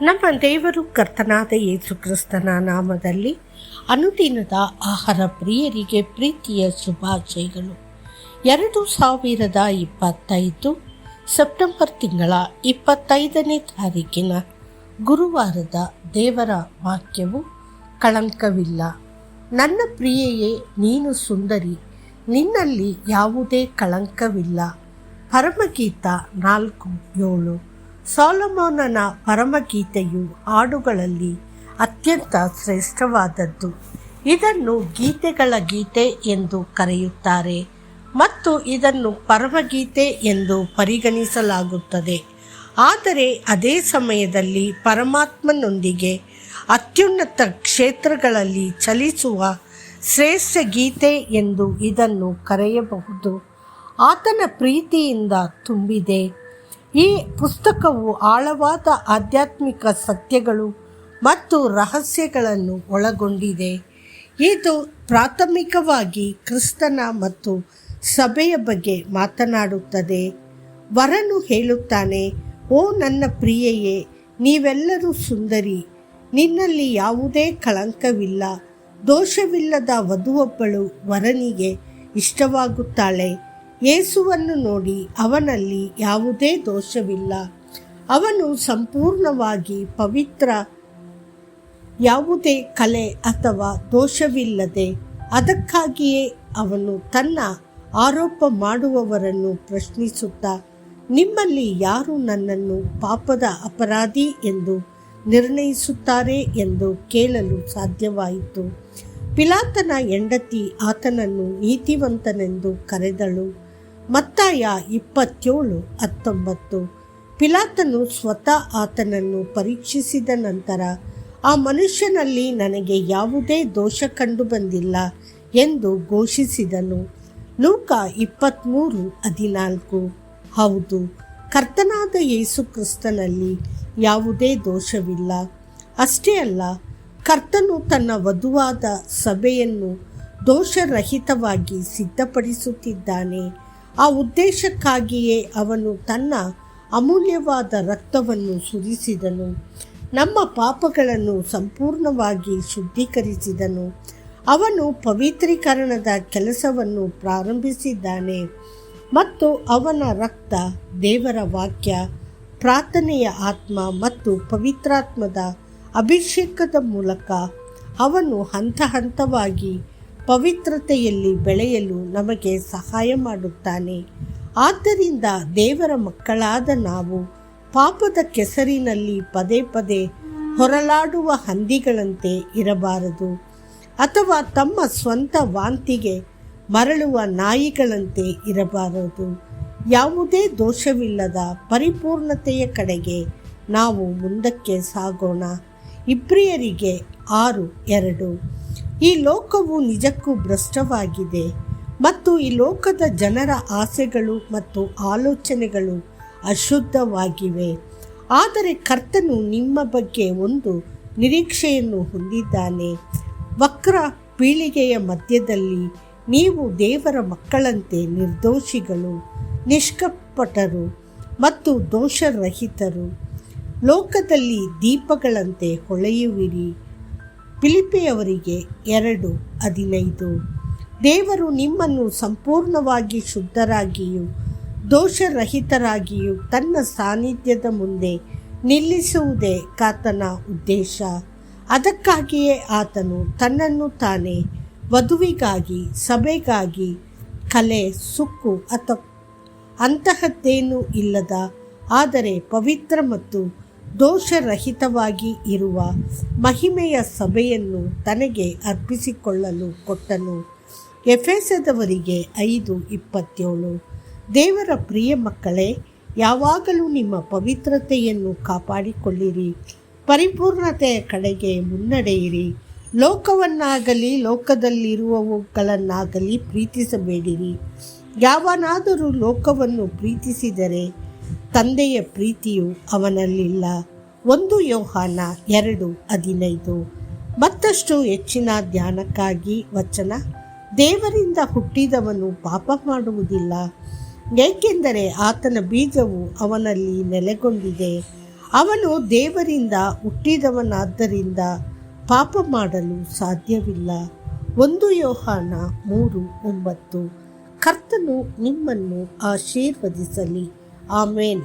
ನಮ್ಮ ದೇವರು ಕರ್ತನಾದ ಯೇಸು ಕ್ರಿಸ್ತನ ನಾಮದಲ್ಲಿ ಅನುದಿನದ ಆಹಾರ ಪ್ರಿಯರಿಗೆ ಪ್ರೀತಿಯ ಶುಭಾಶಯಗಳು. 2025 ಸೆಪ್ಟೆಂಬರ್ ತಿಂಗಳ 25ನೇ ತಾರೀಕಿನ ಗುರುವಾರದ ದೇವರ ವಾಕ್ಯವು ಕಳಂಕವಿಲ್ಲ. ನನ್ನ ಪ್ರಿಯೆಯೇ, ನೀನು ಸುಂದರಿ, ನಿನ್ನಲ್ಲಿ ಯಾವುದೇ ಕಳಂಕವಿಲ್ಲ. ಪರಮಗೀತ 4:7. ಸೊಲೊಮೋನನ ಪರಮಗೀತೆಯು ಹಾಡುಗಳಲ್ಲಿ ಅತ್ಯಂತ ಶ್ರೇಷ್ಠವಾದದ್ದು. ಇದನ್ನು ಗೀತೆಗಳ ಗೀತೆ ಎಂದು ಕರೆಯುತ್ತಾರೆ ಮತ್ತು ಇದನ್ನು ಪರಮಗೀತೆ ಎಂದು ಪರಿಗಣಿಸಲಾಗುತ್ತದೆ. ಆದರೆ ಅದೇ ಸಮಯದಲ್ಲಿ ಪರಮಾತ್ಮನೊಂದಿಗೆ ಅತ್ಯುನ್ನತ ಕ್ಷೇತ್ರಗಳಲ್ಲಿ ಚಲಿಸುವ ಶ್ರೇಷ್ಠ ಗೀತೆ ಎಂದು ಇದನ್ನು ಕರೆಯಬಹುದು. ಆತನ ಪ್ರೀತಿಯಿಂದ ತುಂಬಿದೆ. ಈ ಪುಸ್ತಕವು ಆಳವಾದ ಆಧ್ಯಾತ್ಮಿಕ ಸತ್ಯಗಳು ಮತ್ತು ರಹಸ್ಯಗಳನ್ನು ಒಳಗೊಂಡಿದೆ. ಇದು ಪ್ರಾಥಮಿಕವಾಗಿ ಕ್ರಿಸ್ತನ ಮತ್ತು ಸಭೆಯ ಬಗ್ಗೆ ಮಾತನಾಡುತ್ತದೆ. ವರನು ಹೇಳುತ್ತಾನೆ, ಓ ನನ್ನ ಪ್ರಿಯೆಯೇ, ನೀವೆಲ್ಲರೂ ಸುಂದರಿ, ನಿನ್ನಲ್ಲಿ ಯಾವುದೇ ಕಳಂಕವಿಲ್ಲ. ದೋಷವಿಲ್ಲದ ವಧುವೊಬ್ಬಳು ವರನಿಗೆ ಇಷ್ಟವಾಗುತ್ತಾಳೆ. ಯೇಸುವನ್ನು ನೋಡಿ, ಅವನಲ್ಲಿ ಯಾವುದೇ ದೋಷವಿಲ್ಲ. ಅವನು ಸಂಪೂರ್ಣವಾಗಿ ಪವಿತ್ರ, ಯಾವುದೇ ಕಲೆ ಅಥವಾ ದೋಷವಿಲ್ಲದೆ. ಅದಕ್ಕಾಗಿಯೇ ಅವನು ತನ್ನ ಆರೋಪ ಮಾಡುವವರನ್ನು ಪ್ರಶ್ನಿಸುತ್ತಾ, ನಿಮ್ಮಲ್ಲಿ ಯಾರು ನನ್ನನ್ನು ಪಾಪದ ಅಪರಾಧಿ ಎಂದು ನಿರ್ಣಯಿಸುತ್ತಾರೆ ಎಂದು ಕೇಳಲು ಸಾಧ್ಯವಾಯಿತು. ಪಿಲಾತನ ಹೆಂಡತಿ ಆತನನ್ನು ನೀತಿವಂತನೆಂದು ಕರೆದಳು. ಮತ್ತಾಯ 27:19. ಪಿಲಾತನು ಸ್ವತಃ ಆತನನ್ನು ಪರೀಕ್ಷಿಸಿದ ನಂತರ, ಆ ಮನುಷ್ಯನಲ್ಲಿ ನನಗೆ ಯಾವುದೇ ದೋಷ ಕಂಡುಬಂದಿಲ್ಲ ಎಂದು ಘೋಷಿಸಿದನು. ಲೂಕ 23:14. ಹೌದು, ಕರ್ತನಾದ ಯೇಸು ಕ್ರಿಸ್ತನಲ್ಲಿ ಯಾವುದೇ ದೋಷವಿಲ್ಲ. ಅಷ್ಟೇ ಅಲ್ಲ, ಕರ್ತನು ತನ್ನ ವಧುವಾದ ಸಭೆಯನ್ನು ದೋಷರಹಿತವಾಗಿ ಸಿದ್ಧಪಡಿಸುತ್ತಿದ್ದಾನೆ. ಆ ಉದ್ದೇಶಕ್ಕಾಗಿಯೇ ಅವನು ತನ್ನ ಅಮೂಲ್ಯವಾದ ರಕ್ತವನ್ನು ಸುರಿಸಿದನು. ನಮ್ಮ ಪಾಪಗಳನ್ನು ಸಂಪೂರ್ಣವಾಗಿ ಶುದ್ಧೀಕರಿಸಿದನು. ಅವನು ಪವಿತ್ರೀಕರಣದ ಕೆಲಸವನ್ನು ಪ್ರಾರಂಭಿಸಿದ್ದಾನೆ ಮತ್ತು ಅವನ ರಕ್ತ, ದೇವರ ವಾಕ್ಯ, ಪ್ರಾರ್ಥನೆಯ ಆತ್ಮ ಮತ್ತು ಪವಿತ್ರಾತ್ಮದ ಅಭಿಷೇಕದ ಮೂಲಕ ಅವನು ಹಂತ ಹಂತವಾಗಿ ಪವಿತ್ರತೆಯಲ್ಲಿ ಬೆಳೆಯಲು ನಮಗೆ ಸಹಾಯ ಮಾಡುತ್ತಾನೆ. ಆದ್ದರಿಂದ ದೇವರ ಮಕ್ಕಳಾದ ನಾವು ಪಾಪದ ಕೆಸರಿನಲ್ಲಿ ಪದೇ ಪದೇ ಹೊರಲಾಡುವ ಹಂದಿಗಳಂತೆ ಇರಬಾರದು, ಅಥವಾ ತಮ್ಮ ಸ್ವಂತ ವಾಂತಿಗೆ ಮರಳುವ ನಾಯಿಗಳಂತೆ ಇರಬಾರದು. ಯಾವುದೇ ದೋಷವಿಲ್ಲದ ಪರಿಪೂರ್ಣತೆಯ ಕಡೆಗೆ ನಾವು ಮುಂದಕ್ಕೆ ಸಾಗೋಣ. ಇಬ್ರಿಯರಿಗೆ 6:2. ಈ ಲೋಕವು ನಿಜಕ್ಕೂ ಭ್ರಷ್ಟವಾಗಿದೆ ಮತ್ತು ಈ ಲೋಕದ ಜನರ ಆಸೆಗಳು ಮತ್ತು ಆಲೋಚನೆಗಳು ಅಶುದ್ಧವಾಗಿವೆ. ಆದರೆ ಕರ್ತನು ನಿಮ್ಮ ಬಗ್ಗೆ ಒಂದು ನಿರೀಕ್ಷೆಯನ್ನು ಹೊಂದಿದ್ದಾನೆ. ವಕ್ರ ಪೀಳಿಗೆಯ ಮಧ್ಯದಲ್ಲಿ ನೀವು ದೇವರ ಮಕ್ಕಳಂತೆ ನಿರ್ದೋಷಿಗಳು, ನಿಷ್ಕಪಟರು ಮತ್ತು ದೋಷರಹಿತರು, ಲೋಕದಲ್ಲಿ ದೀಪಗಳಂತೆ ಹೊಳೆಯುವಿರಿ. ಫಿಲಿಪ್ಪಿಯವರಿಗೆ 2:15. ದೇವರು ನಿಮ್ಮನ್ನು ಸಂಪೂರ್ಣವಾಗಿ ಶುದ್ಧರಾಗಿಯೂ ದೋಷರಹಿತರಾಗಿಯೂ ತನ್ನ ಸಾನ್ನಿಧ್ಯದ ಮುಂದೆ ನಿಲ್ಲಿಸುವುದೇ ಆತನ ಉದ್ದೇಶ. ಅದಕ್ಕಾಗಿಯೇ ಆತನು ತನ್ನನ್ನು ತಾನೇ ವಧುವಿಗಾಗಿ, ಸಭೆಗಾಗಿ ಕಲೆ, ಸುಕ್ಕು ಅಥವಾ ಅಂತಹದ್ದೇನೂ ಇಲ್ಲದ, ಆದರೆ ಪವಿತ್ರ ಮತ್ತು ದೋಷರಹಿತವಾಗಿ ಇರುವ ಮಹಿಮೆಯ ಸಭೆಯನ್ನು ತನಗೆ ಅರ್ಪಿಸಿಕೊಳ್ಳಲು ಕೊಟ್ಟನು. ಎಫೆಸದವರಿಗೆ 5:27. ದೇವರ ಪ್ರಿಯ ಮಕ್ಕಳೇ, ಯಾವಾಗಲೂ ನಿಮ್ಮ ಪವಿತ್ರತೆಯನ್ನು ಕಾಪಾಡಿಕೊಳ್ಳಿರಿ, ಪರಿಪೂರ್ಣತೆಯ ಕಡೆಗೆ ಮುನ್ನಡೆಯಿರಿ. ಲೋಕವನ್ನಾಗಲಿ ಲೋಕದಲ್ಲಿರುವವುಗಳನ್ನಾಗಲಿ ಪ್ರೀತಿಸಬೇಡಿರಿ. ಯಾವನಾದರೂ ಲೋಕವನ್ನು ಪ್ರೀತಿಸಿದರೆ ತಂದೆಯ ಪ್ರೀತಿಯು ಅವನಲ್ಲಿಲ್ಲ. 1 ಯೋಹಾನ 2:15. ಮತ್ತಷ್ಟು ಹೆಚ್ಚಿನ ಧ್ಯಾನಕ್ಕಾಗಿ ವಚನ. ದೇವರಿಂದ ಹುಟ್ಟಿದವನು ಪಾಪ ಮಾಡುವುದಿಲ್ಲ, ಏಕೆಂದರೆ ಆತನ ಬೀಜವು ಅವನಲ್ಲಿ ನೆಲೆಗೊಂಡಿದೆ. ಅವನು ದೇವರಿಂದ ಹುಟ್ಟಿದವನಾದ್ದರಿಂದ ಪಾಪ ಮಾಡಲು ಸಾಧ್ಯವಿಲ್ಲ. 1 ಯೋಹಾನ 3:9. ಕರ್ತನು ನಿಮ್ಮನ್ನು ಆಶೀರ್ವದಿಸಲಿ. ಆಮೇನ್.